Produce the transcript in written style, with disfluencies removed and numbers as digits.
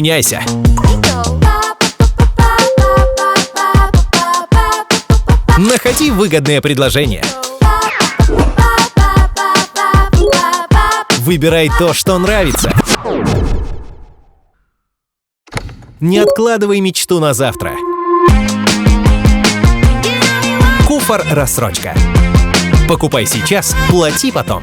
меняйся. Находи выгодное предложение. Выбирай то, что нравится. Не откладывай мечту на завтра. Куфар рассрочка. Покупай сейчас, плати потом.